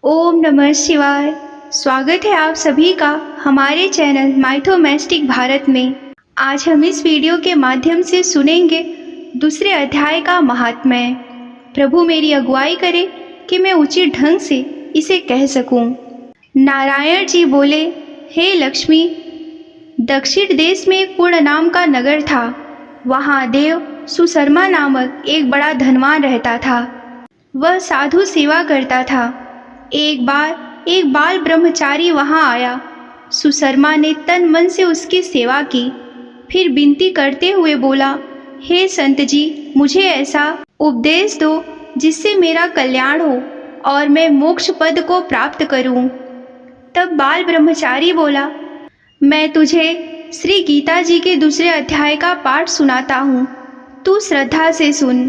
ओम नमः शिवाय। स्वागत है आप सभी का हमारे चैनल माइथोमैस्टिक भारत में। आज हम इस वीडियो के माध्यम से सुनेंगे दूसरे अध्याय का महात्म्य। प्रभु मेरी अगुवाई करे कि मैं उचित ढंग से इसे कह सकूं। नारायण जी बोले, हे लक्ष्मी, दक्षिण देश में एक पूर्ण नाम का नगर था। वहाँ देव सुशर्मा नामक एक बड़ा धनवान रहता था। वह साधु सेवा करता था। एक बार एक बाल ब्रह्मचारी वहाँ आया। सुशर्मा ने तन मन से उसकी सेवा की। फिर विनती करते हुए बोला, हे संत जी, मुझे ऐसा उपदेश दो जिससे मेरा कल्याण हो और मैं मोक्ष पद को प्राप्त करूं। तब बाल ब्रह्मचारी बोला, मैं तुझे श्री गीता जी के दूसरे अध्याय का पाठ सुनाता हूँ, तू श्रद्धा से सुन।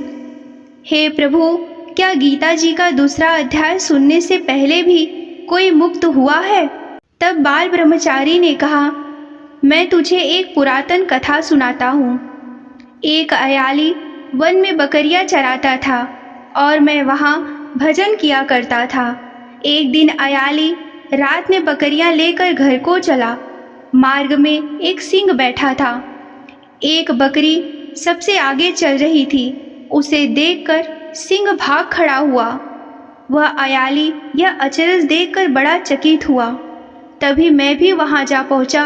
हे प्रभु, क्या गीता जी का दूसरा अध्याय सुनने से पहले भी कोई मुक्त हुआ है? तब बाल ब्रह्मचारी ने कहा, मैं तुझे एक पुरातन कथा सुनाता हूँ। एक अयाली वन में बकरियां चराता था और मैं वहाँ भजन किया करता था। एक दिन अयाली रात में बकरियां लेकर घर को चला। मार्ग में एक सिंह बैठा था। एक बकरी सबसे आगे चल रही थी। उसे देखकर सिंह भाग खड़ा हुआ। वह अयाली यह अचरज देखकर बड़ा चकित हुआ। तभी मैं भी वहां जा पहुंचा।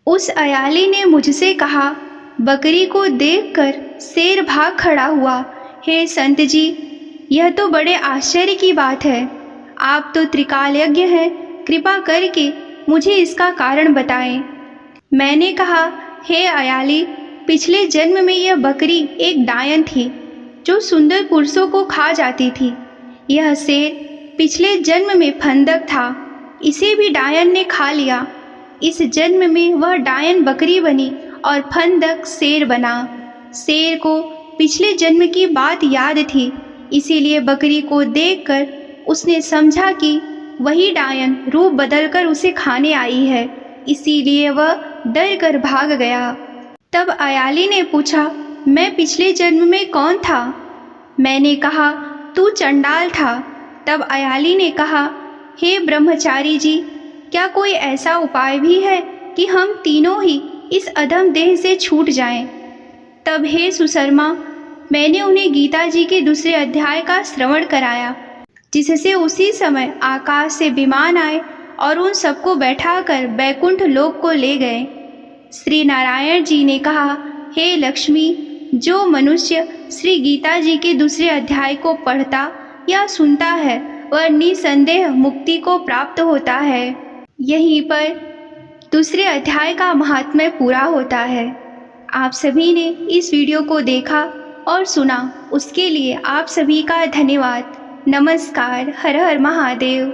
उस अयाली ने मुझसे कहा, बकरी को देखकर शेर भाग खड़ा हुआ। हे संत जी, यह तो बड़े आश्चर्य की बात है। आप तो त्रिकालज्ञ हैं, कृपा करके मुझे इसका कारण बताएं। मैंने कहा, हे अयाली, पिछले जन्म में यह बकरी एक डायन थी जो सुंदर पुरुषों को खा जाती थी। यह शेर पिछले जन्म में फंदक था, इसे भी डायन ने खा लिया। इस जन्म में वह डायन बकरी बनी और फंदक शेर बना। शेर को पिछले जन्म की बात याद थी, इसीलिए बकरी को देखकर उसने समझा कि वही डायन रूप बदलकर उसे खाने आई है, इसीलिए वह डर कर भाग गया। तब अयाली ने पूछा, मैं पिछले जन्म में कौन था? मैंने कहा, तू चंडाल था। तब अयाली ने कहा, हे ब्रह्मचारी जी, क्या कोई ऐसा उपाय भी है कि हम तीनों ही इस अधम देह से छूट जाएं? तब हे सुशर्मा, मैंने उन्हें गीता जी के दूसरे अध्याय का श्रवण कराया, जिससे उसी समय आकाश से विमान आए और उन सबको बैठाकर बैकुंठ लोक को ले गए। श्री नारायण जी ने कहा, हे लक्ष्मी, जो मनुष्य श्री गीता जी के दूसरे अध्याय को पढ़ता या सुनता है वह निसंदेह मुक्ति को प्राप्त होता है। यहीं पर दूसरे अध्याय का महात्म्य पूरा होता है। आप सभी ने इस वीडियो को देखा और सुना, उसके लिए आप सभी का धन्यवाद। नमस्कार। हर हर महादेव।